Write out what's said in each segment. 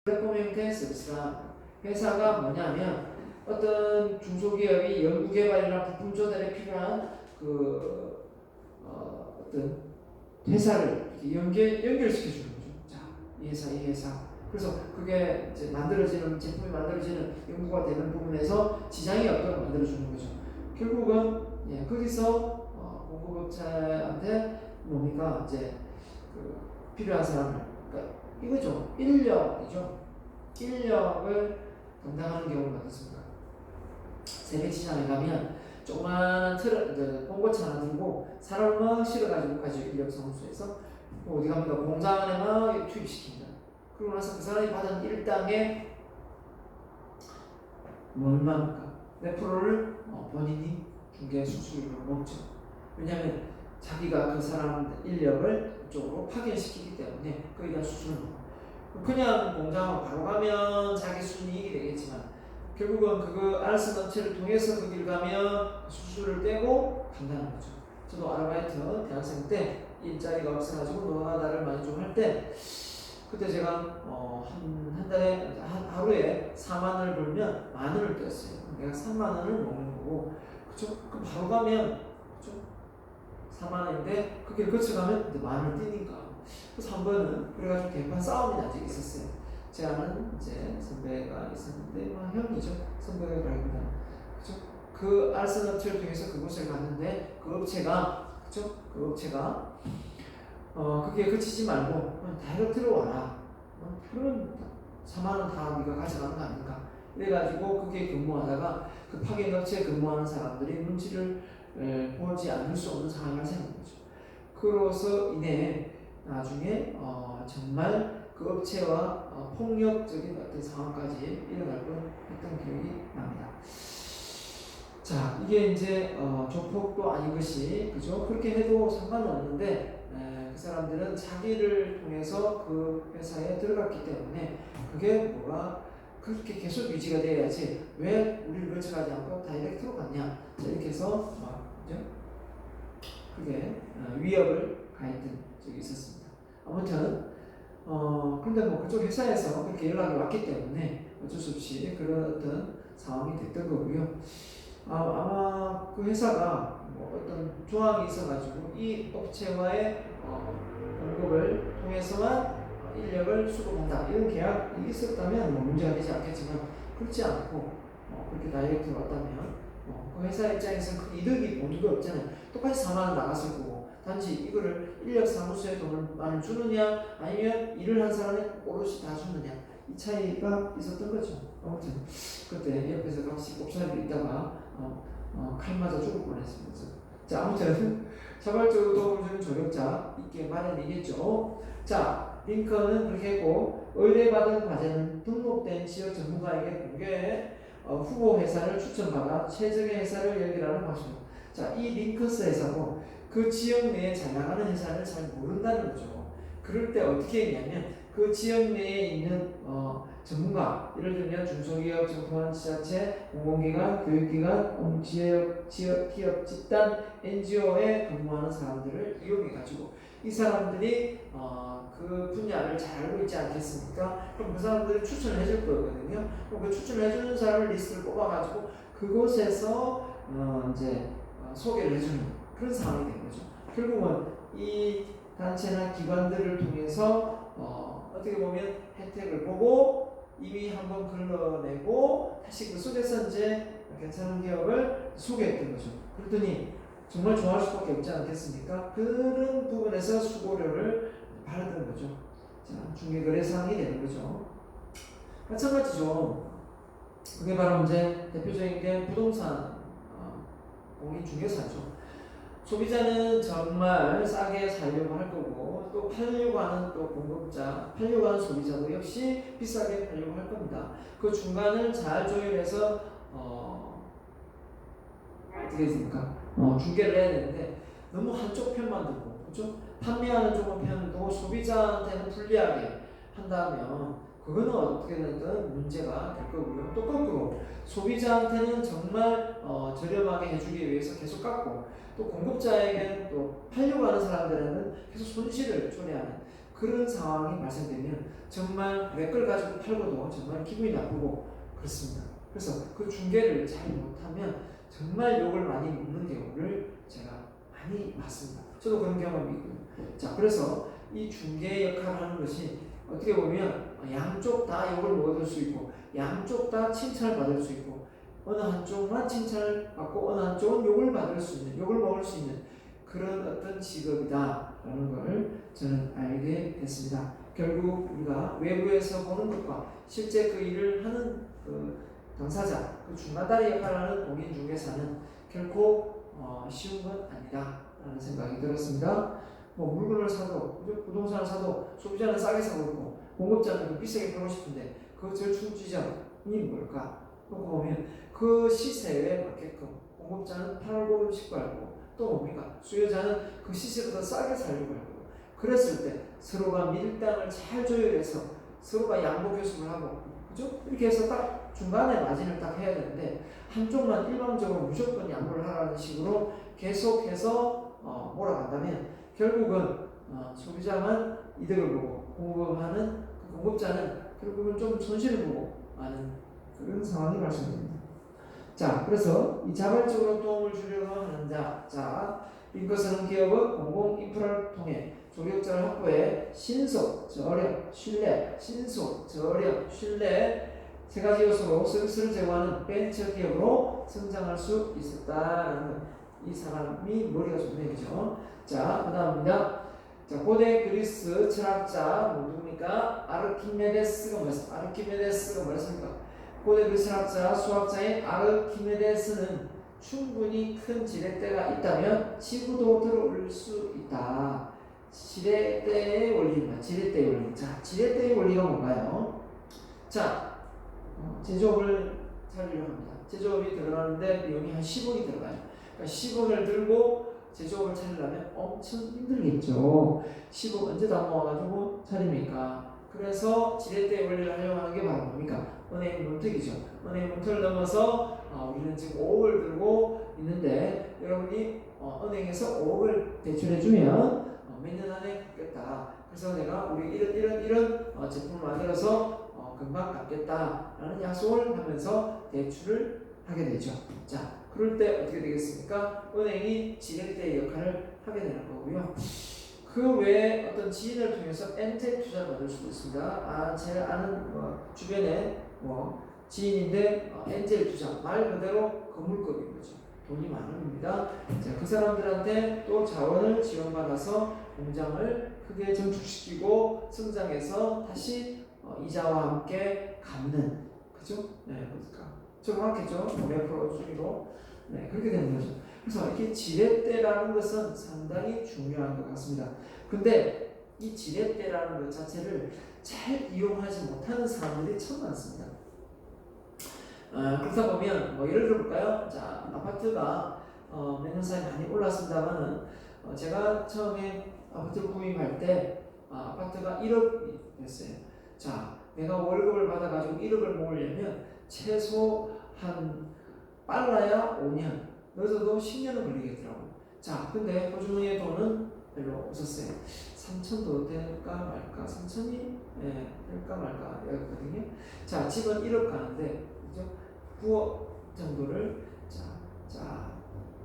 플랫폼 형태의 서비스가 회사가 뭐냐면 어떤 중소기업이 연구개발이나 부품 조달에 필요한 어떤 회사를 연결시켜 주는 거죠. 자, 이 회사, 이 회사. 그래서 그게 이제 만들어지는 제품이 만들어지는 연구가 되는 부분에서 지장이 없도록 만들어 주는 거죠. 결국은 거기서 공급업체한테 뭡니까 이제 필요한 사람을 그러니까 이거죠. 인력이죠. 인력을 담당하는 경우가 많습니다. 세계시장에 가면 조그마한 봉고차 하나 들고 사람을 막 실어가지고 인력 사무소에서 어디 갑니까? 공장 안에 막 투입시킵니다. 그러고 나서 그 사람이 받은 일당의 얼마입니까? 몇 프로를 본인이 중개 수수료로 먹죠. 왜냐하면 자기가 그 사람 인력을 이쪽으로 파견시키기 때문에 그에 대한 수수료를 먹어요. 그냥 공장으로 바로 가면 자기 순이익이 되겠지만 결국은 그거 알스 업체를 통해서 그 길 가면 수수료를 떼고 간다는 거죠. 저도 아르바이트 대학생 때 일자리가 없어가지고 너가 나를 많이 좀 할 때 그때 제가 한 달에 하루에 4만 원을 벌면 만 원을 떼었어요. 내가 3만 원을 먹는 거고 그쵸? 그럼 바로 가면 그쵸? 4만 원인데 그 길 거쳐가면 만 원을 떼니까 그래서 한 번은 그래가지고 대판 싸움이 아직 있었어요. 제 아는 이제 선배가 있었는데 형이죠. 선배가 말고는 그죠? 그 알선 업체를 통해서 그곳을 갔는데 그 업체가 그죠? 그 업체가 그게 그치지 말고 다이렉트로 와라. 그러면 4만 원 다 네가 가져가는 거 아닌가? 이래가지고 그게 근무하다가 그 파견 업체에 근무하는 사람들이 눈치를 보지 않을 수 없는 상황이 발생한 거죠. 그로서 인해 나중에 정말 그 업체와 폭력적인 어떤 상황까지 일어날 뻔했던 기억이 납니다. 자, 이게 이제 조폭도 아닌 것이 그죠? 그렇게 해도 상관은 없는데 그 사람들은 자기를 통해서 그 회사에 들어갔기 때문에 그게 뭐가 그렇게 계속 유지가 돼야지 왜 우리를 거쳐가지 않고 다이렉트로 갔냐 이렇게 해서 그죠? 그게 위협을 가했던 적이 있었습니다. 아무튼 근데 뭐 그쪽 회사에서 그렇게 연락이 왔기 때문에 어쩔 수 없이 그런 어떤 상황이 됐던 거고요. 아마 그 회사가 뭐 어떤 조항이 있어가지고 이 업체와의 공급을 통해서만 인력을 수급한다 이런 계약이 있었다면 뭐 문제가 되지 않겠지만 그렇지 않고 그렇게 다이렉트로 왔다면 그 회사 입장에서는 그 이득이 본의가 없잖아요. 똑같이 4만 원 나갔을 거고 단지 이거를 인력 사무소에 돈을 많이 주느냐 아니면 일을 한 사람에 오롯이 다 주느냐 이 차이가 있었던 거죠. 아무튼 그때 옆에서 같이 곱살이 있다가 칼 맞아 죽을 뻔했습니다. 자, 아무튼 자발적으로 도움을 주는 조력자 있게 마련이겠죠. 자, 링컨은 그렇게 했고 의뢰받은 과제는 등록된 지역 전문가에게 공개해 후보 회사를 추천받아 최적의 회사를 연결하는 방식입니다. 자, 이 링컨스 회사도 그 지역 내에 잘 나가는 회사를 잘 모른다는 거죠. 그럴 때 어떻게 했냐면 그 지역 내에 있는 전문가, 예를 들면 중소기업, 정통한 지자체, 공공기관, 교육기관, 지역 기업 집단, NGO에 근무하는 사람들을 이용해가지고 이 사람들이 그 분야를 잘 알고 있지 않겠습니까? 그럼 그 사람들을 추천을 해줄 거거든요. 그럼 그 추천을 해주는 사람을 리스트를 뽑아가지고 그곳에서 이제 소개를 해주는 그런 상황이 된 거죠. 결국은 이 단체나 기관들을 통해서 어떻게 보면 혜택을 보고 이미 한번 걸러내고 다시 그 속에서 이제 괜찮은 기업을 소개했던 거죠. 그랬더니 정말 좋아할 수밖에 없지 않겠습니까? 그런 부분에서 수고료를 받았던 거죠. 자, 중개거래상이 되는 거죠. 마찬가지죠. 그게 바로 이제 대표적인 게 부동산 공인중개사죠. 소비자는 정말 싸게 살려고 할 거고 또 팔려고 하는 또 공급자, 팔려고 하는 소비자도 역시 비싸게 팔려고 할 겁니다. 그 중간을 잘 조율해서 어떻게 됩니까? 중개를 해야 되는데 너무 한쪽 편만 두고 그렇죠? 판매하는 쪽 편도 소비자한테는 불리하게 한다면 그거는 어떻게 되든 문제가 될 거고요. 또 거꾸로 소비자한테는 정말 저렴하게 해주기 위해서 계속 깎고 또 공급자에게는 또 팔려고 하는 사람들에는 계속 손실을 초래하는 그런 상황이 발생되면 정말 내 걸 가지고 팔고도 정말 기분이 나쁘고 그렇습니다. 그래서 그 중개를 잘 못하면 정말 욕을 많이 먹는 경우를 제가 많이 봤습니다. 저도 그런 경험이 있고요. 자, 그래서 이 중개 역할을 하는 것이 어떻게 보면 양쪽 다 욕을 먹을 수 있고 양쪽 다 칭찬을 받을 수 있고 어느 한쪽만 칭찬을 받고 어느 한쪽은 욕을 받을 수 있는, 욕을 먹을 수 있는 그런 어떤 직업이다라는 걸 저는 알게 됐습니다. 결국 우리가 외부에서 보는 것과 실제 그 일을 하는 그 당사자, 그 중간다리 역할을 하는 공인중개사는 결코 쉬운 건 아니다라는 생각이 들었습니다. 뭐 물건을 사도, 부동산을 사도 소비자는 싸게 사고 있고 공급자는 비싸게 팔고 싶은데 그 절충지점이 뭘까? 그거 보면 그 시세에 맞게끔 공급자는 팔고 싶고 알고 또 뭡니까? 수요자는 그 시세보다 싸게 살려고 하고 그랬을 때 서로가 밀당을 잘 조율해서 서로가 양보 교섭을 하고 그죠? 이렇게 해서 딱 중간에 마진을 딱 해야 되는데 한쪽만 일방적으로 무조건 양보를 하라는 식으로 계속해서 몰아간다면 결국은 소비자만 이득을 보고 공급하는 그 공급자는 결국은 좀 손실을 보고 하는 그런 상황이 발생됩니다. 자, 그래서 이 자발적으로 도움을 주려고 하는 자, 링커스는 기업은 공공 인프라를 통해 조력자를 확보해 신속, 저렴, 신뢰, 신속, 저렴, 신뢰 세 가지 요소로 서비스를 제공하는 벤처 기업으로 성장할 수 있었다라는 이 사람이 머리가 좋네, 그죠? 자, 그 다음입니다. 자, 고대 그리스 철학자 누굽니까? 아르키메데스가 뭐였습니까? 아르키메데스가 뭐였습니까? 고대 그리스 철학자 수학자인 아르키메데스는 충분히 큰 지렛대가 있다면 지구도 들어올 수 있다. 지렛대의 원리입니다. 지렛대의 원리. 자, 지렛대의 원리가 뭔가요? 자, 제조업을 차리려고 합니다. 제조업이 들어가는데 비용이 한 10억이 들어가요. 그러니까 10억을 들고 제조업을 차리려면 엄청 힘들겠죠. 10억 언제 다 모아가지고 차립니까? 그래서 지렛대 원리를 활용하는 게 바로 뭡니까? 은행 문턱이죠. 은행 문턱을 넘어서 우리는 지금 5억을 들고 있는데 여러분이 은행에서 5억을 대출해주면 몇 년 안에 갚겠다. 그래서 내가 우리 이런 제품을 만들어서 금방 갚겠다라는 약속을 하면서 대출을 하게 되죠. 자, 그럴 때 어떻게 되겠습니까? 은행이 지렛대 역할을 하게 되는 거고요. 그 외에 어떤 지인을 통해서 엔젤 투자를 받을 수도 있습니다. 제가 아는 주변에 지인인데 엔젤 투자 말 그대로 건물급인 거죠. 돈이 많은 겁니다. 자, 그 사람들한테 또 자원을 지원받아서 공장을 크게 증축시키고 성장해서 다시 이자와 함께 갚는, 그죠? 네, 그러니까 정확했죠. 몇 프로 수익으로 네, 그렇게 되는 거죠. 그래서 이렇게 지렛대라는 것은 상당히 중요한 것 같습니다. 근데 이 지렛대라는 것 자체를 잘 이용하지 못하는 사람들이 참 많습니다. 그러다 보면 예를 들어볼까요? 자, 아파트가 몇 년 사이에 많이 올랐습니다만은 제가 처음에 아파트를 구입할 때 아파트가 1억이 됐어요. 자, 내가 월급을 받아가지고 1억을 모으려면 최소 한 빨라야 5년, 늦어도 10년은 걸리겠더라고요. 자, 근데 호주머니의 돈은 별로 없었어요. 3천도 될까 말까, 3천이 될까 말까 였거든요. 자, 집은 1억 가는데, 그죠? 9억 정도를,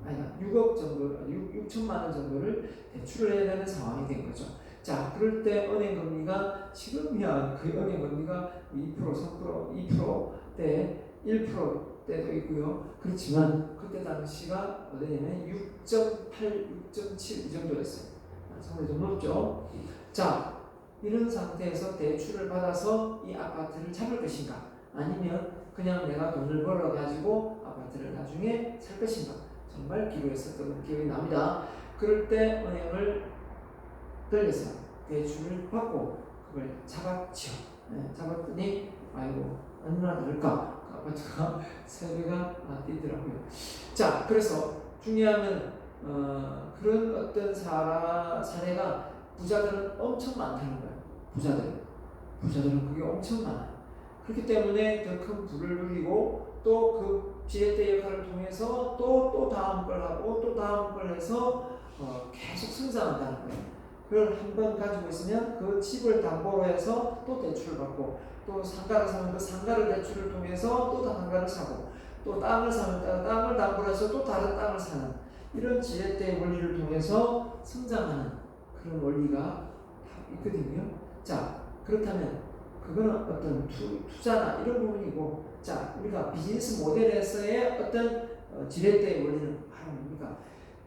아니야, 6억 정도, 6천만 원 정도를 대출을 해야 되는 상황이 된 거죠. 자, 그럴 때 은행 금리가 지금이야 그 은행 금리가 2%, 3%, 2%대 1%대도 있고요. 그렇지만 그때 당시가 어디냐면 6.8, 6.7 이 정도였어요. 상당히 좀 높죠. 자, 이런 상태에서 대출을 받아서 이 아파트를 잡을 것인가, 아니면 그냥 내가 돈을 벌어 가지고 아파트를 나중에 살 것인가, 정말 기로했었던 기억이 납니다. 그럴 때 은행을 들려서 대출을 받고 그걸 잡았죠. 네, 잡았더니 아이고 얼마나 다를까, 아파트가 3배가 뛰더라고요. 자, 그래서 중요한 그런 어떤 사례가 부자들은 엄청 많다는 거예요. 부자들은 그게 엄청 많아요. 그렇기 때문에 더 큰 부를 누리고 또 그 지렛대 역할을 통해서 또 다음 걸 하고 또 다음 걸 해서 계속 성장한다는 거예요. 그걸 한 번 가지고 있으면 그 집을 담보로 해서 또 대출을 받고, 또 상가를 사면 그 상가를 대출을 통해서 또 상가를 사고, 또 땅을 사면 땅을 담보로 해서 또 다른 땅을 사는, 이런 지렛대 원리를 통해서 성장하는 그런 원리가 있거든요. 자, 그렇다면 그거는 어떤 투자나 이런 부분이고, 자, 우리가 비즈니스 모델에서의 어떤 지렛대의 원리는 바로 뭡니까?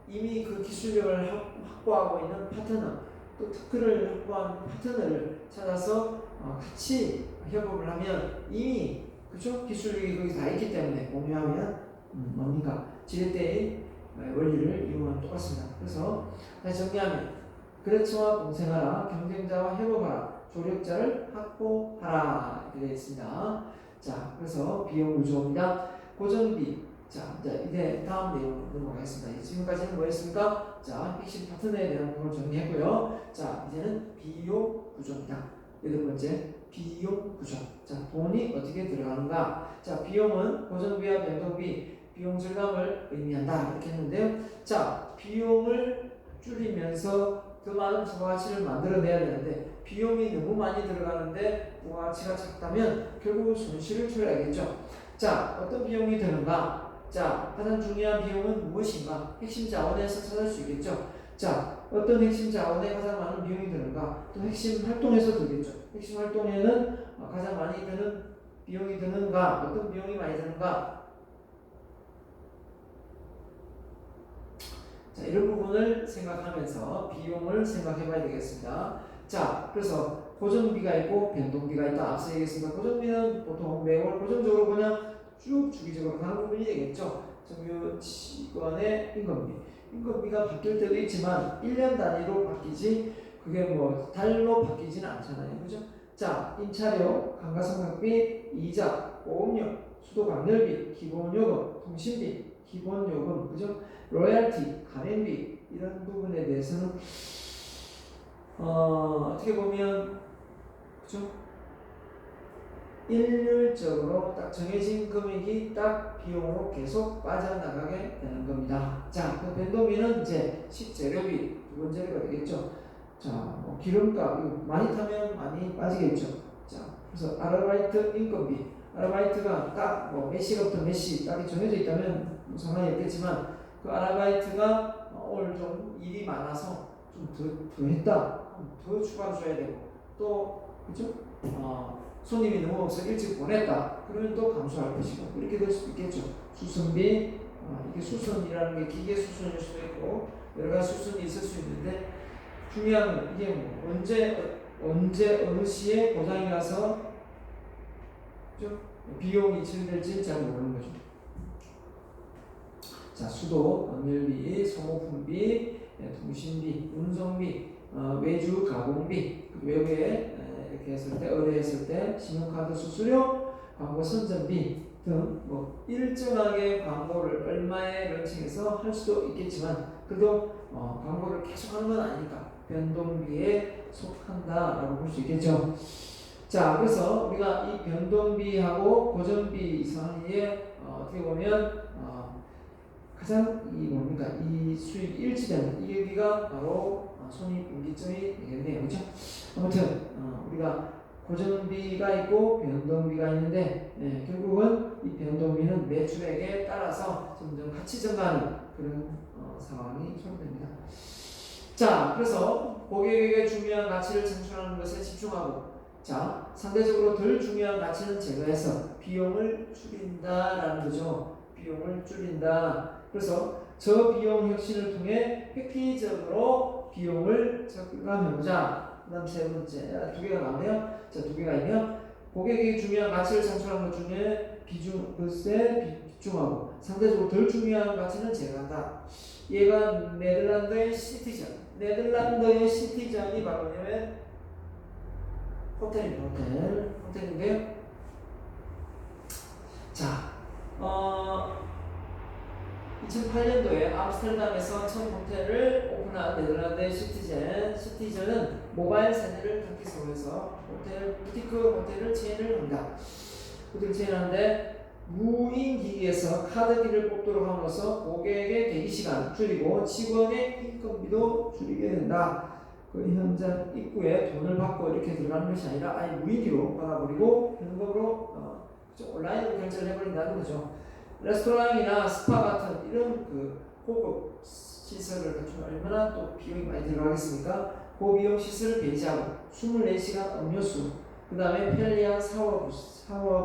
이미 그 기술력을 확보하고 있는 파트너, 또 특허를 확보한 파트너를 찾아서 같이 협업을 하면 이미 그죠? 기술력이 거기 다 있기 때문에 공유하면 뭡니까? 지렛대의 원리를 이용하면 똑같습니다. 그래서 다시 정리하면, 그렇지와 공생하라, 경쟁자와 협업하라, 조력자를 확보하라, 이렇게 되어 있습니다. 자, 그래서 비용 구조입니다. 고정비. 자, 이제 다음 내용 넘어가겠습니다. 지금까지는 뭐였습니까? 자, 핵심 파트너에 대한 부분을 정리했고요. 자, 이제는 비용 구조입니다. 8번째, 비용 구조. 자, 돈이 어떻게 들어가는가? 자, 비용은 고정비와 변동비, 비용 절감을 의미한다, 이렇게 했는데요. 자, 비용을 줄이면서 더 많은 부가가치를 만들어내야 되는데, 비용이 너무 많이 들어가는데 부가가치가 작다면 결국 손실을 초래하겠죠. 자, 어떤 비용이 드는가? 자, 가장 중요한 비용은 무엇인가? 핵심 자원에서 찾을 수 있겠죠. 자, 어떤 핵심 자원에 가장 많은 비용이 드는가? 또 핵심 활동에서 들겠죠. 핵심 활동에는 가장 많이 드는 비용이 드는가? 어떤 비용이 많이 드는가? 자, 이런 부분을 생각하면서 비용을 생각해 봐야 되겠습니다. 자, 그래서 고정비가 있고 변동비가 있다. 앞서 얘기했습니다. 고정비는 보통 매월 고정적으로 그냥 쭉 주기적으로 가는 부분이 되겠죠. 정규 직원의 인건비. 인건비가 바뀔 때도 있지만 1년 단위로 바뀌지, 그게 뭐 달로 바뀌지는 않잖아요. 그죠? 자, 임차료, 감가상각비, 이자, 보험료, 수도관열비, 기본요금, 통신비, 기본요금, 그죠? 로얄티, 가맹비, 이런 부분에 대해서는 어떻게 보면 그죠? 일률적으로 딱 정해진 금액이 딱 비용으로 계속 빠져나가게 되는 겁니다. 자, 그 변동비는 이제 식재료비, 기본 재료가 되겠죠. 자, 뭐 기름값, 이거 많이 타면 많이 빠지겠죠. 자, 그래서 아르바이트 인건비, 아르바이트가 딱 뭐 몇 시부터 몇 시 딱이 정해져 있다면 상관이 없겠지만, 그 아르바이트가 오늘 좀 일이 많아서 좀 더 했다, 더 추가로 줘야 되고, 또 그죠? 손님이 너무 없어 일찍 보냈다, 그러면 또 감소할 것이고, 이렇게 될 수도 있겠죠. 수선비, 이게 수선이라는 게 기계 수선일 수도 있고 여러 가지 수선이 있을 수 있는데, 중요한 건 이게 뭐 언제 어느 시에 고장이 나서 그죠? 비용이 지출될지 잘 모르는 거죠. 자, 수도, 연료비, 소모품비, 통신비, 운송비, 외주 가공비, 외부에 이렇게 했을 때, 의뢰했을 때, 신용카드 수수료, 광고 선전비 등 뭐 일정하게 광고를 얼마에 런칭해서 할 수도 있겠지만, 그래도 광고를 계속 하는 건 아니니까 변동비에 속한다라고 볼 수 있겠죠. 자, 그래서 우리가 이 변동비하고 고정비 사이에 어떻게 보면 가장 이 뭡니까? 이 수익 일치되는 이 여기가 바로 손익분기점이 되겠네요. 그렇죠? 아무튼 우리가 고정비가 있고 변동비가 있는데, 결국은 이 변동비는 매출액에 따라서 점점 가치 증가하는 그런 상황이 형성됩니다. 자, 그래서 고객에게 중요한 가치를 창출하는 것에 집중하고, 자, 상대적으로 덜 중요한 가치는 제거해서 비용을 줄인다라는 거죠. 비용을 줄인다. 그래서 저비용 혁신을 통해 획기적으로 비용을 절감해보자. 그 다음 세 번째, 두 개가 나오네요. 자, 두 개가 있네요. 고객에게 중요한 가치를 창출하는 것 중에 집중하고, 상대적으로 덜 중요한 가치는 제거한다. 얘가 네덜란드의 시티즌. 네덜란드의 시티즌이 바로 뭐냐면 호텔인데요. 자, 2008년도에 암스테르담에서 첫 호텔을 오픈한 네덜란드의 시티즌은 모바일 세대를 단기소로 해서 부티크 호텔을 체인을 합니다. 호텔 체인하는데 무인기기에서 카드기를 뽑도록 함으로써 고객의 대기시간 줄이고 직원의 인건비도 줄이게 된다. 그 현장 입구에 돈을 받고 이렇게 들어가는 것이 아니라 아예 무인기로 받아버리고 현금으로 온라인으로 결제를 해버린다는 거죠. 레스토랑이나 스파 같은 이런 그 고급 시설을 갖추면 얼마나 또 비용이 많이 들어가겠습니까? 고비용 시설을 배제하고 24시간 음료수, 그 다음에 편리한 샤워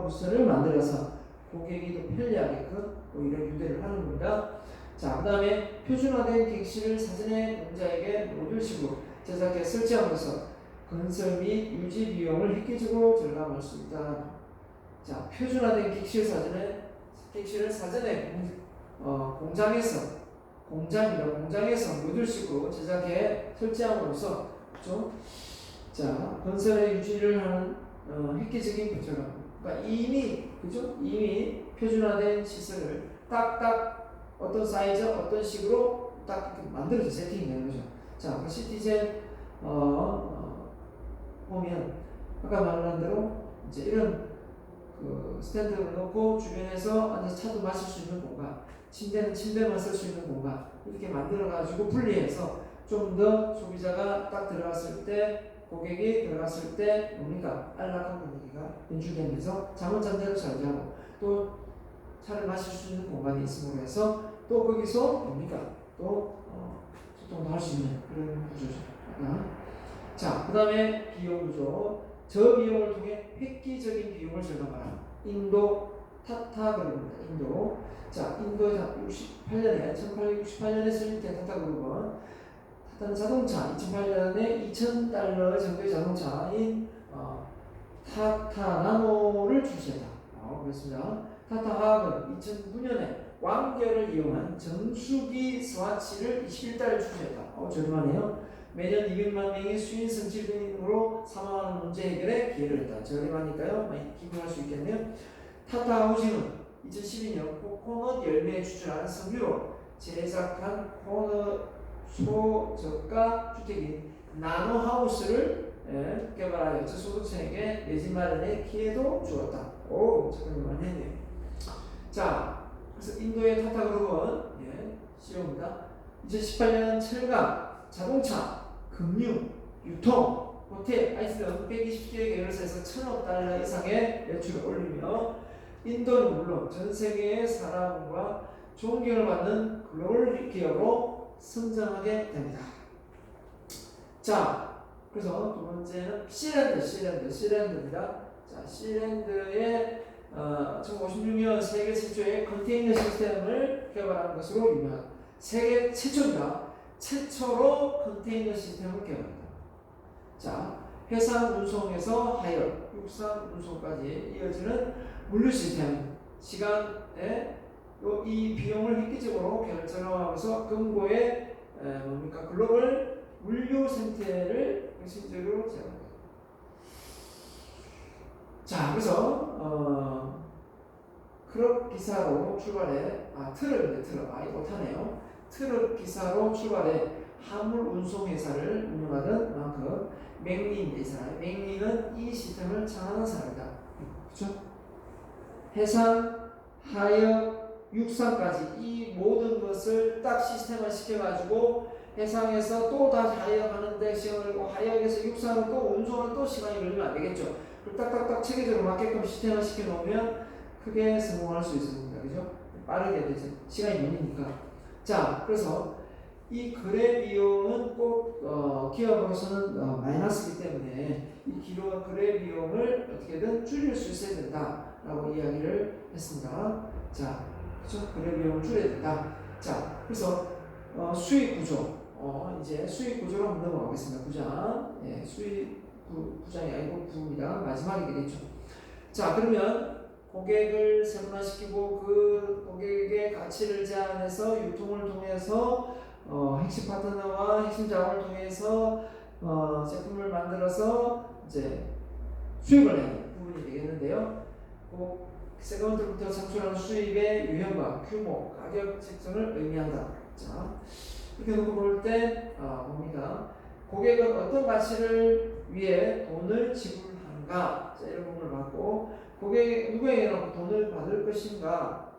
부스를 만들어서 고객이 더 편리하게끔 오히려 유대를 하는 겁니다. 자, 그 다음에 표준화된 객실을 사전에 공자에게 모듈식으로 제작해 설치함으로써 건설 및 유지 비용을 획기적으로 절감할 수 있다. 자, 표준화된 객실을 사전에 공장에서 모듈식으로 제작해 설치함으로써 그렇죠? 자, 건설의 유지를 하는 획기적인 절감. 그러니까 이미 표준화된 시설을 딱딱 어떤 사이즈, 어떤 식으로 딱 만들어서 세팅이 되는 거죠. 자, 그 시티젠 보면 아까 말한 대로 이제 이런 그 스탠드를 놓고 주변에서 앉아서 차도 마실 수 있는 공간, 침대는 침대만 쓸 수 있는 공간 이렇게 만들어 가지고 분리해서 좀 더 소비자가 딱 들어갔을 때 고객이 들어갔을 때 뭡니까 안락한 분위기가 연출되면서 잠을 잠대로 잘 자고 또 차를 마실 수 있는 공간이 있음으로 해서 또 거기서 뭡니까 또 소통도 할 수 있는 그런 구조죠. 자, 그 다음에 비용 구조. 저비용을 통해 획기적인 비용을 절감하라. 인도 타타 그룹입니다. 인도. 자, 인도의 1868년에 설립된 타타 그룹은 타타는 자동차 2008년에 $2,000 정도의 자동차인 타타 나노를 출시했다. 그렇습니다. 타타 화학은 2009년에 왕겨를 이용한 정수기 스와치를 21달에 출시했다. 저렴하네요. 매년 200만 명이 수인 성질병으로 사망하는 문제 해결에 기여를 했다. 저렴하니까요. 많이 기부할 수 있겠네요. 타타 하우징은 2012년 코코넛 열매에 추출한 석유로 제작한 코코넛 소저가 주택인 나노하우스를 개발하여 저소득층에게 내 집 마련의 기회도 주었다. 오, 잠깐만 많이 했네요. 자, 그래서 인도의 타타 그룹은 CEO입니다. 2018년 철강, 자동차, 금융, 유통, 호텔, 아이스 등 120개 계열사에서 $1,000억 이상의 매출을 올리며 인도는 물론 전 세계의 사랑과 존경을 받는 글로벌 기업으로 성장하게 됩니다. 자, 그래서 두 번째는 시랜드입니다. 자, 시랜드의 1956년 세계 최초의 컨테이너 시스템을 개발한 것으로 유명합니다. 세계 최초입니다. 최초로 컨테이너 시스템을 개발합니다. 자, 해상 운송에서 하역, 육상 운송까지 이어지는 물류 시스템, 시간에 이 비용을 획기적으로 결정하면서 금고의 글로벌 물류 생태를 핵심적으로 제공합니다. 자, 그래서 트럭 기사로 출발해 트럭 이거 타네요. 트럭 기사로 출발해 화물 운송 회사를 운영하던 만큼 맥리인데 이 사람 맥리는 이 시스템을 창안한 사람이다. 그렇죠? 해상, 하역, 육상까지 이 모든 것을 딱 시스템화 시켜가지고 해상에서 또 다시 하역하는데 시간을 걸리고 하역에서 육상을 또 운송을 또 시간이 걸리면 안 되겠죠. 딱딱딱 체계적으로 맞게끔 시스템화 시켜놓으면 크게 성공할 수 있습니다. 그죠? 빠르게 되죠. 시간이 걸리니까. 자, 그래서 이 거래 비용은 꼭 기업으로서는 마이너스이기 때문에 이 거래 비용을 어떻게든 줄일 수 있어야 된다라고 이야기를 했습니다. 자, 그렇죠? 거래 비용을 줄여야 된다. 자, 그래서 수익 구조. 이제 수익 구조로 한번 넘어가겠습니다. 구장. 수익 구장이 아니고 구입니다. 마지막이 되겠죠. 자, 그러면 고객을 세분화시키고 그 고객의 가치를 제안해서 유통을 통해서 핵심 파트너와 핵심 자원을 통해서 제품을 만들어서 이제 수익을 내는 부분이 되겠는데요. 그 세컨드부터 창출하는 수익의 유형과 규모, 가격 책정을 의미한다. 자, 이렇게 놓고 볼 때 봅니다. 고객은 어떤 가치를 위해 돈을 지불하는가? 자, 이런 부분을 받고 고객 누구에게나 돈을 받을 것인가?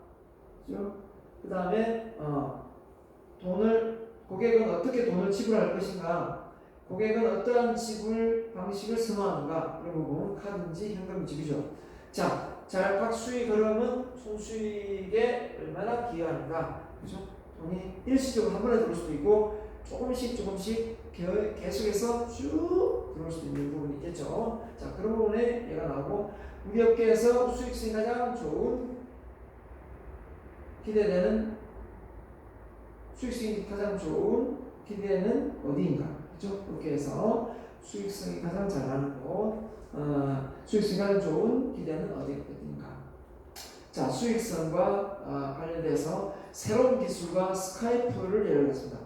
그렇죠? 그 다음에 고객은 어떻게 돈을 지불할 것인가? 고객은 어떠한 지불 방식을 선호하는가? 이런 부분 카드인지 현금 지불이죠. 자, 잘박 수익 흐름은 총수익에 얼마나 기여하는가? 그죠? 돈이 일시적으로 한 번에 들어올 수도 있고 조금씩 계속해서 쭉 들어올 수도 있는 부분이 있겠죠. 자, 그런 부분에 얘가 나오고 우리 업계에서 수익성이 가장 좋은 기대되는 수익성이 가장 좋은 기대는 어디인가? 그죠? 업계에서 수익성이 가장 잘 나는 곳, 수익성이 가장 좋은 기대는 어디인가? 자, 수익성과 관련돼서 새로운 기술과 스카이프를 예를 들었습니다.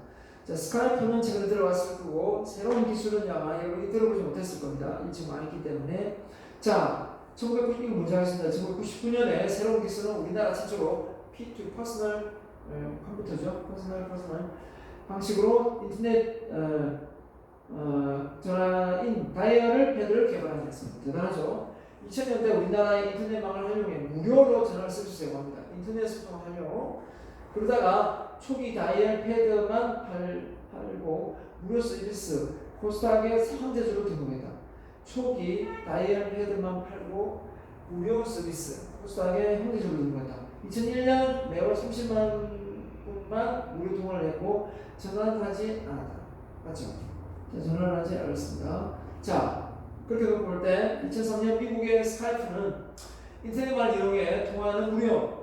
자, 스카이프는 최근에 들어왔을 거고 새로운 기술은 아마 여러분이 들어보지 못했을 겁니다. 일찍 많이 있기 때문에. 자, 1990년 먼저 하겠습니다. 1999년에 새로운 기술은 우리나라 최초로 P2 퍼스널 컴퓨터죠. 퍼스널 방식으로 인터넷 전화인 다이얼 패드를 개발했습니다. 대단하죠. 2000년대 우리나라의 인터넷망을 활용해 무료로 전화를 쓸 수 있다고 합니다. 인터넷 소통 활용. 그러다가 초기 다이얼 패드만 팔고 무료 서비스 코스닥에 상대주로 등록했다. 초기 다이얼 패드만 팔고 무료 서비스 코스닥에 현대적으로 등록했다. 2001년 매월 30만 분만 무료 통화를 했고 전화는 하지 않았다. 맞죠? 자, 전화를 하지 않았습니다. 자, 그렇게 볼 때 2003년 미국의 스카이프는 인터넷만 이용해 통화는 무료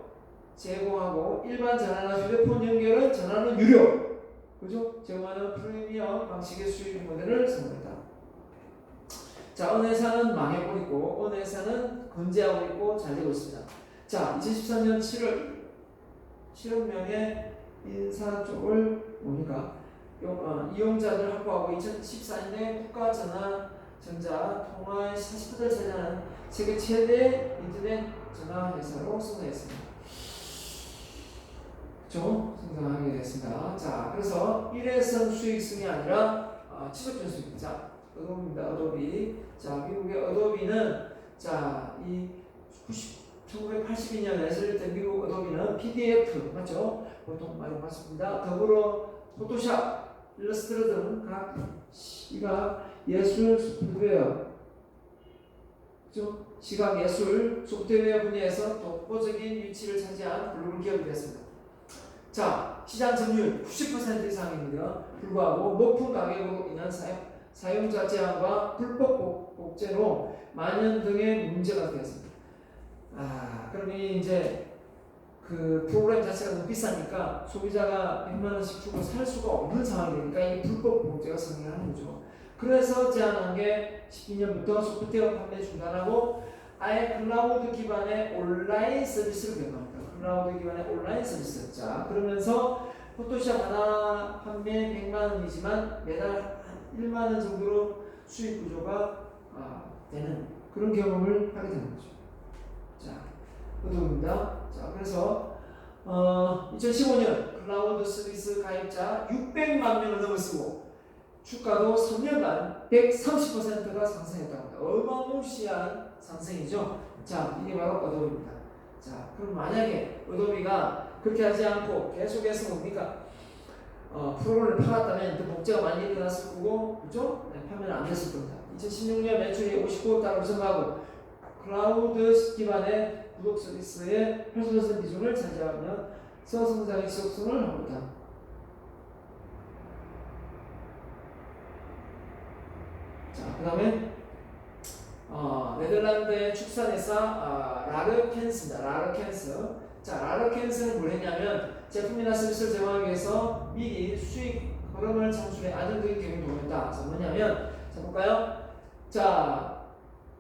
제공하고 일반 전화나 휴대폰 연결은 전화는 유료. 그죠? 제공하는 프리미엄 방식의 수익 모델을 선호했다. 자, 어느 회사는 망하고 있고 어느 회사는 건재하고 있고 잘 되고 있습니다. 자, 2013년 7억 명의 인사 쪽을 뭡니까? 이용자들 확보하고 2014년에 국가전자 통화의 40%를 차지하는 세계 최대 인터넷 전화 회사로 성장했습니다. 좀 성장하게 됐습니다. 자, 그래서 일회성 수익성이 아니라 지속적인 수익. 자, 어도비입니다. 어도비. 자, 미국의 어도비는 자, 이 1982년에 설립된 미국 어도비는 PDF 맞죠? 보통 많이 봤습니다. 더불어 포토샵, 일러스트레이터 등 각 시각 예술 소프트웨어, 그죠? 시각 예술 소프트웨어 분야에서 독보적인 위치를 차지한 글로벌 기업이 되었습니다. 자, 시장 점유율 90% 이상입니다. 불구하고 높은 가격으로 인한 사용자 제한과 불법 복제로 만연 등의 문제가 되었습니다. 그럼 이제 그 프로그램 자체가 너무 비싸니까 소비자가 100만 원씩 주고 살 수가 없는 상황이 되니까 이 불법 복제가 성행하는 거죠. 그래서 제안한 게 12년부터 소프트웨어 판매 중단하고 아예 클라우드 기반의 온라인 서비스를 개발합니다. 클라우드 기반의 온라인 서비스. 자, 그러면서 포토샵 하나 판매 100만 원이지만 매달 1만 원 정도로 수익 구조가 되는 그런 경험을 하게 되는 거죠. 자, 어도비입니다. 자, 그래서 2015년 클라우드 서비스 가입자 600만 명을 넘어서고 주가도 3년간 130%가 상승했다고 합니다. 어마무시한 상승이죠. 자, 이게 바로 어도비입니다. 자, 그럼 만약에 어도비가 그렇게 하지 않고 계속해서 뭡니까? 프로그램을 팔았다면 그 복제가 많이 일어났을 거고, 그죠? 네, 판매는 안 됐을 겁니다. 2016년 매출이 59억 달러를 증가하고 클라우드 기반의 구독 서비스의 80% 비중을 차지하면서 성장의 지속성을 하고 있다. 자, 그 다음에 네덜란드의 축산회사 라르켄스입니다. 라르켄스. 자, 라르켄스는 뭘 했냐면 제품이나 서비스를 제공하기 위해서 미리 수익 흐름을 창출해 안정적인 경영에 도움했다. 자, 뭐냐면 자, 볼까요? 자,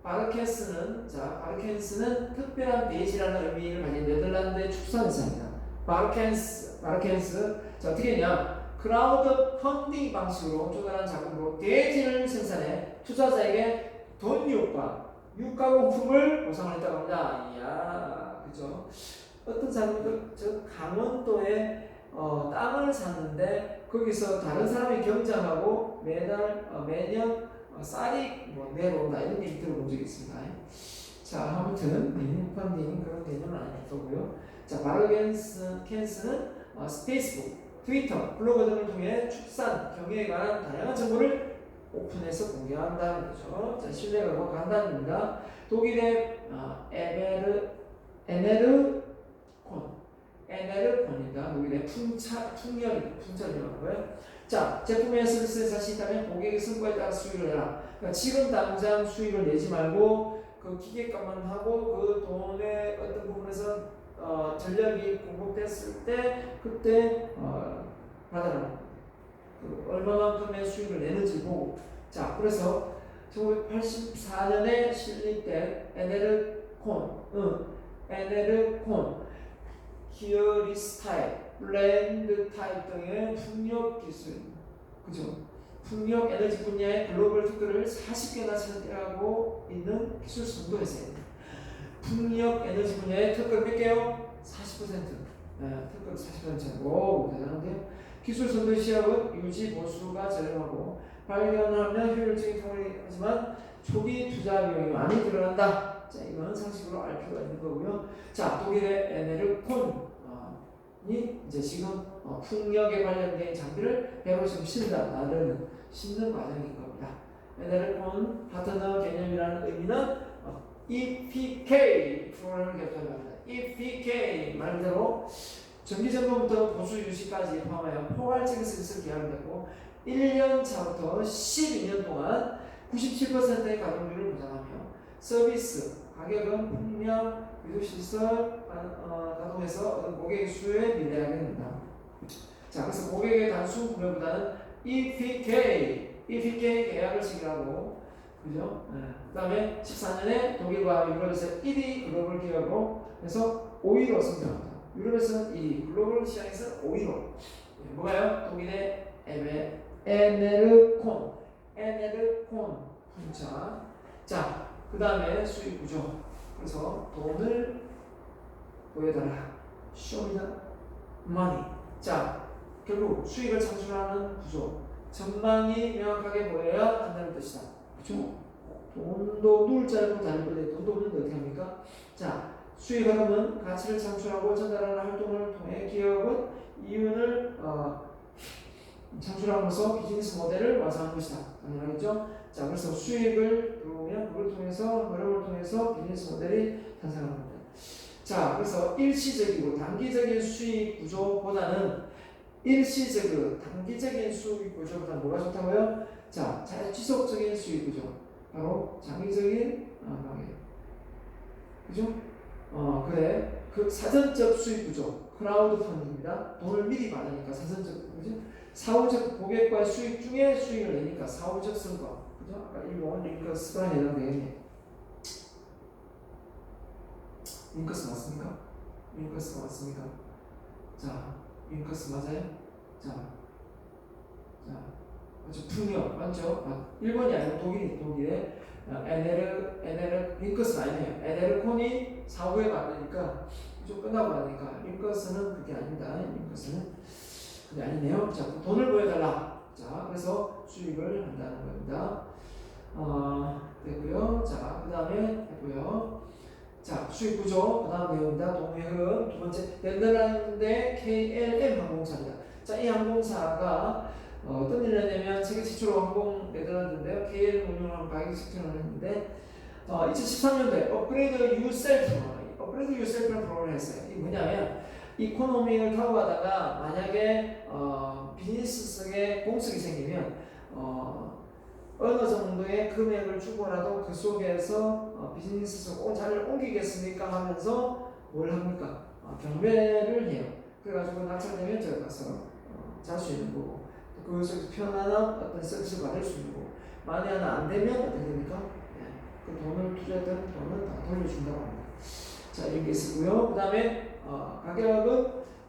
바르켄스는 특별한 대지라는 의미를 가진 네덜란드의 축산회사입니다. 바르켄스. 자, 어떻게 했냐? 크라우드 펀딩 방식으로 조달한 자금으로 대지를 생산해 투자자에게 돈 유가공품을 보상을 했다고 합니다. 이야, 그죠? 어떤 사람들, 강원도에 땅을 샀는데 거기서 다른 사람이 경작하고 매년 쌀이 내려온다 이런 얘기 들어본 적이 있습니다. 자, 아무튼 펀딩 그런 개념은 아니었고요. 자, 바르켄스는 페이스북, 트위터, 블로그 등을 통해 축산, 경영에 관한 다양한 정보를 오픈해서 공개한다는 거죠. 자, 신뢰가 간단합니다. 독일의 에네르콘입니다. 독일의 풍차이라고요. 자, 제품의 서비스에 자신 있다면 고객의 성과에 따라 수익을 내라. 그러니까 지금 당장 수익을 내지 말고 그 기계값만 하고 그 돈의 어떤 부분에서 전력이 공급됐을 때 그때 받아라. 그 얼마만큼의 수익을 내는지 보고. 자, 그래서 1984년에 설립된 에네르콘, 기어리스 타입, 블렌드 타입 등의 풍력 기술, 그죠? 풍력 에너지 분야의 글로벌 특허를 40개나 선택하고 있는 기술 선도회사입니다. 풍력 에너지 분야의 특허 몇 개요? 40%. 특허 40%고 대단한데요. 기술 선도 시합은 유지 보수가 저렴하고 발견하면 효율적인 통을 하지만 초기 투자 비용이 많이 들어간다. 자, 이건 상식으로 알 필요가 있는 거고요. 자, 독일의 에네르콘이 이제 지금 풍력에 관련된 장비를 배로 좀 심는 과정인 겁니다. 에네르콘 파트너 개념이라는 의미는 EPK 프로그램을 개발합니다. EPK 말 그대로 정기점검부터 보수 유지까지 포함하여 포괄적인 서비스를 개발되고 1년 차부터 12년 동안 97%의 가동률을 보장하며 서비스 가격은 풍력 유도시설 가동해서 고객의 수요에 미래하게 된다. 자, 그래서 고객의 단순 구매보다는 EPK 계약을 체결하고, 그죠? 그 다음에 14년에 독일과 유럽에서 1위 글로벌 기업으로 해서 5위로 성장합니다. 유럽에서는 2위, 글로벌 시장에서 5위로. 뭐가요? 독일의 에네르콘 분자. 자, 그 다음에 수익 구조. 그래서 돈을 보여달라. 쇼미더 머니. 자, 결국 수익을 창출하는 구조. 전망이 명확하게 보여야 한다는 뜻이다. 그렇죠? 돈도 누울 줄 알고 다니는데 돈도 없는데 어떻게 합니까? 자, 수익 흐름은 가치를 창출하고 전달하는 활동을 통해 기업은 이윤을 창출함으로써 비즈니스 모델을 완성하는 것이다. 당연하겠죠? 자, 그래서 수익을 들어오면 그걸 통해서 흐름을 통해서 비즈니스 모델이 탄생하는 겁니다. 자, 그래서 일시적이고 단기적인 수익 구조보다는 단기적인 수익 구조보다는 뭐가 좋다고요? 자, 지속적인 수익 구조. 바로 장기적인 방향. 그죠? 그래. 그 사전적 수익 구조. 크라우드 펀딩입니다. 돈을 미리 받으니까 사전적, 그죠? 사후적 고객과의 수익 중에 수익을 내니까 사후적 성과. 그죠? 아까 일본 링커스가 해당되겠네. 링커스 맞습니까? 링커스 맞습니까? 자, 링커스 맞아요? 자, 그렇죠. 풍력 맞죠? 일본이 아니고 독일의 링커스가 아니에요. 에네르콘이 사후에 받으니까 좀 끝나고 나니까 링커스는 그게 아닙니다. 링커스는 그게 아니네요. 자, 돈을 보여달라. 자, 그래서 수익을 한다는 겁니다. 됐고요. 자, 그 다음에 했고요. 자, 수익 구조, 그 다음 내용입니다. 동해 흐름. 두 번째, 네덜란드의 KLM 항공사입니다. 자, 이 항공사가 어떤 일을 했냐면 세계 최초로 항공 네덜란드인데요. KLM 운영하는 가격 측정을 했는데 2013년도에 업그레이드 유셀프라는 프로그램을 했어요. 이게 뭐냐면 이코노미를 타고 가다가 만약에 비즈니스성의 공석이 생기면 어느 정도의 금액을 주고라도 그 속에서 비즈니스성 자리를 옮기겠습니까 하면서 뭘 합니까? 경매를 해요. 그래가지고 낙찰되면 저기 가서 잘 수 있는 거고 그 속에서 편안한 어떤 서비스를 받을 수 있는 거고 만에 하나 안 되면 어떻게 됩니까? 그 돈을 투자했던 돈은 다 돌려준다고 합니다. 자, 이런 게 있고요. 그 다음에 가격은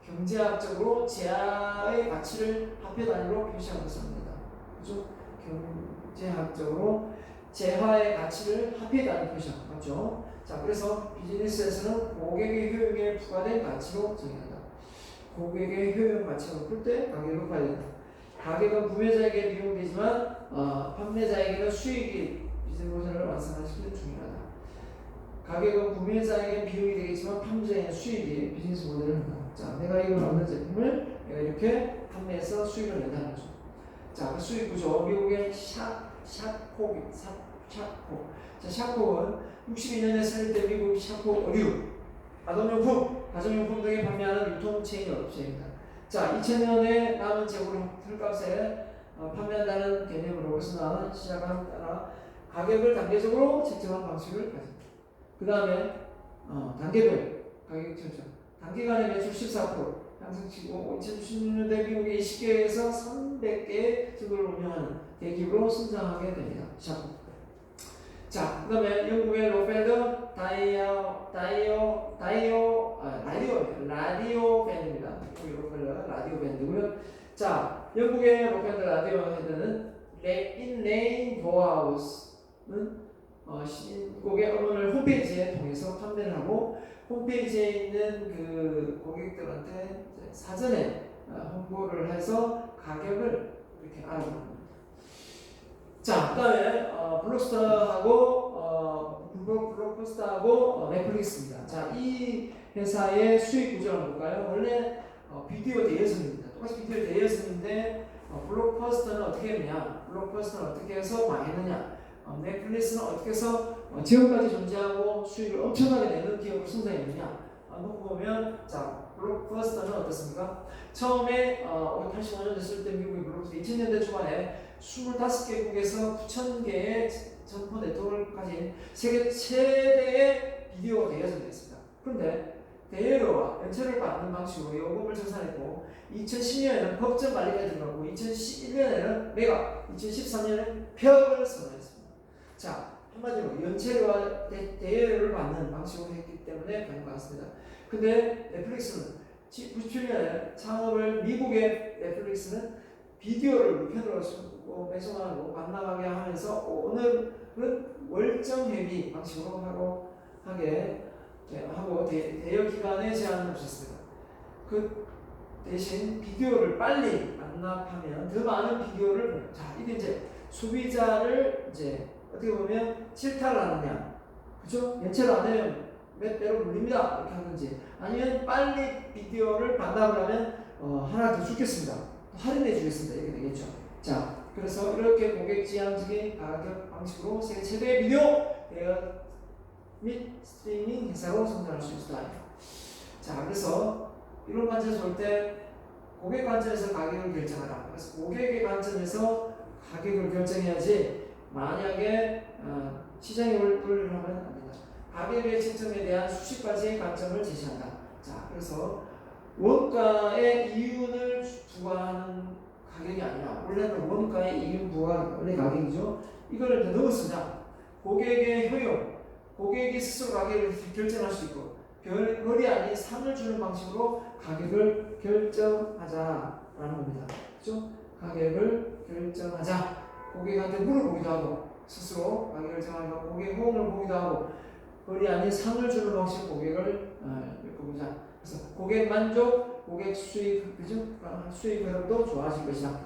경제학적으로 재화의 가치를 화폐 단위로 표시한 것을 합니다. 그죠? 경제학적으로 재화의 가치를 화폐 단위로 표시한 거 맞죠? 자, 그래서 비즈니스에서는 고객의 효용에 부과된 가치로 정의한다. 고객의 효용 가치가 높을 때 가격을 높아야 된다. 가격은 구매자에게 비용되지만 판매자에게는 수익이 비즈니스 모델을 완성하시는 게 중요하다. 가격은 구매자에게 비용이 되겠지만 판매자에게는 수익이 비즈니스 모델을 한다. 자, 내가 이걸 얻는 제품을 내가 이렇게 판매해서 수익을 낸다는 거죠. 자, 그 수익 구조. 미국의 샤콕입니다. 샤콕. 자, 샤콕은 62년에 설립된 미국 샤콕 의류, 아동용품, 가정용품 등에 판매하는 유통체인 업체입니다. 자, 2000년에 남은 재고를 헐값에 판매한다는 개념으로 그것은 시작한 따라 가격을 단계적으로 책정한 방식을 가집니다. 그 다음에 단계별 가격 설정. 단기간에 매출 14% 상승치고 2016년대 미국의 20개에서 300개 정도를 운영하는 대기업으로 성장하게 됩니다. 자, 그 다음에 영국의 록펠러 라디오 밴드입니다. 록펠러 라디오 밴드고요. 자, 영국의 록펠러 라디오 밴드는 In Rain House는 신곡의 음원을 홈페이지에 통해서 판매를 하고 홈페이지에 있는 그 고객들한테 사전에 홍보를 해서 가격을 이렇게 알아봅니다. 자, 그 다음에 블록버스터하고 넷플릭스입니다. 자, 이 회사의 수익 구조를 한번 볼까요? 원래 비디오 대여점입니다. 똑같이 비디오 대여점인데 블록버스터는 어떻게 했느냐? 블록버스터는 어떻게 해서 망했느냐? 넷플릭스는 어떻게 해서 지금까지 존재하고 수익을 엄청나게 내는 기업으로 성장했느냐? 놓고 보면 자, 블록버스터는 어떻습니까? 처음에 85년 됐을 때 미국의 블록버스터 2000년대 초반에 25개국에서 9,000개의 점포 네트워크를 가진 세계 최대의 비디오 대여점이었습니다. 그런데 대여료와 연체를 받는 방식으로 요금을 정산했고 2010년에는 법정 관리가 들어갔고 2011년에는 매각, 2013년에는 폐업을 선언했습니다. 자, 한마디로 연체료와 대여료를 받는 방식으로 했기 때문에 그런 것 같습니다. 근데 넷플릭스는 97년에 창업을 미국의 넷플릭스는 비디오를 무편으로 배송하고 반납하게 하면서 오늘은 월정 회비 방식으로 하고 대여 기간에 제한을 주셨습니다. 그 대신 비디오를 빨리 반납하면 더 많은 비디오를 자, 이게 이제 소비자를 이제 어떻게 보면 질타를 하느냐, 그죠? 연체를 안 하면 몇 배로 물립니다 이렇게 하든지 아니면 빨리 비디오를 반납을 하면 하나 더 주겠습니다, 할인해 주겠습니다 이렇게 되겠죠. 자, 그래서 이렇게 고객 지향적인 가격 방식으로 세계 최대의 비디오 대여 및 스트리밍 회사로 성장할 수 있다. 자, 그래서 이런 관점에서 볼 때 고객 관점에서 가격을 결정하라. 그래서 고객의 관점에서 가격을 결정해야지 만약에 시장이 올리를 하면 안 된다. 가격의 책정에 대한 수십 가지의 관점을 제시한다. 자, 그래서 원가의 이윤을 부과하는 가격이 아니라 원래는 원가의 이윤 부과 원래 가격이죠. 이걸 더 넣었으냐? 고객의 효용, 고객이 스스로 가격을 결정할 수 있고 별이 아닌 상을 주는 방식으로 가격을 결정하자라는 겁니다. 그렇죠? 가격을 결정하자. 고객한테 물어보기도 하고 스스로 가격을 정하고 고객 호응을 보기도 하고 별이 아닌 상을 주는 방식으로 고객을 읽어보자. 그래서 고객 만족, 고객 수익, 그죠? 수익 흐름도 좋아질 것이다.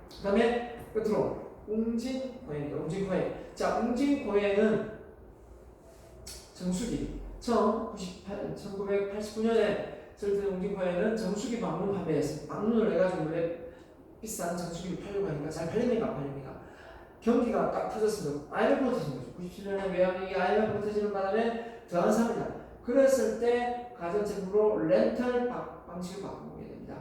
그 다음에 끝으로 웅진고행입니다. 웅진고행. 자, 웅진고행은 정수기 1989년에 설립된 웅진고행은 정수기 방문 판매했습니다. 방문을 해가지고 왜 비싼 정수기를 팔려고 하니까 잘 팔립니까? 안 팔립니까? 경기가 딱 터졌습니다. IMF가 터진 거죠. 97년에 외환위기 IMF가 터지는 바람에 더한 삽니다. 그랬을 때 가전제품으로 렌탈 방식을 바꾸게 됩니다.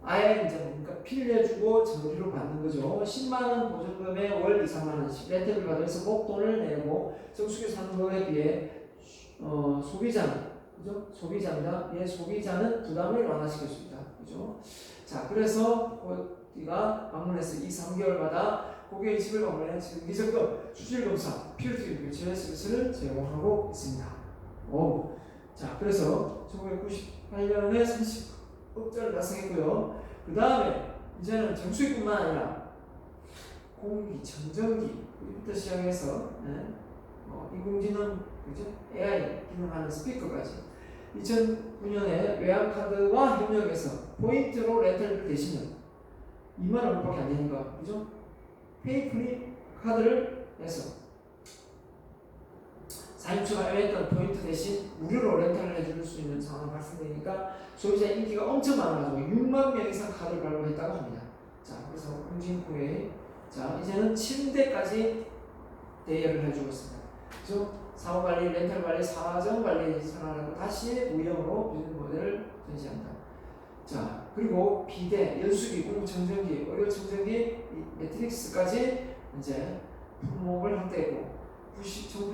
아예 이제 뭔가 빌려주고 정리로 받는 거죠. 10만원 보증금에 월 2, 3만원씩 렌탈을 받으면서 목돈을 내고 정수기 사는 거에 비해 소비자는, 그죠? 소비자입니다. 예, 소비자는 부담을 완화시킬 수 있다. 그죠? 자, 그래서 우리가 방문해서 2, 3개월마다 고객의 집을 방문해 정기적금, 수질검사, 필드 교체 서비스를 제공하고 있습니다. 자, 그래서 1998년에 30억 달러를 달성했고요. 그 다음에 이제는 정수기뿐만 아니라 공기, 청정기부터 시작해서 인공지능, 그죠? AI 기능하는 스피커까지 2009년에 외환카드와 협력해서 포인트로 렌탈을 대시면 2만 원밖에 안 되니까, 그죠? 페이프리 카드를 해서 4인초가 애매했던 포인트 대신 무료로 렌탈을 해줄 수 있는 상황이 발생되니까 소비자 인기가 엄청 많아가지고 6만 명 이상 카드를 발급했다고 합니다. 자, 그래서 웅진코에 자, 이제는 침대까지 대여를 해주고 있습니다. 즉 사후관리, 렌탈관리, 사정관리 선언하고 다시 무형으로 비즈니스 모델을 전시한다. 자, 그리고 비대, 연수기, 공청정기, 의료청정기, 매트릭스까지 이제 품목을 확대했고 18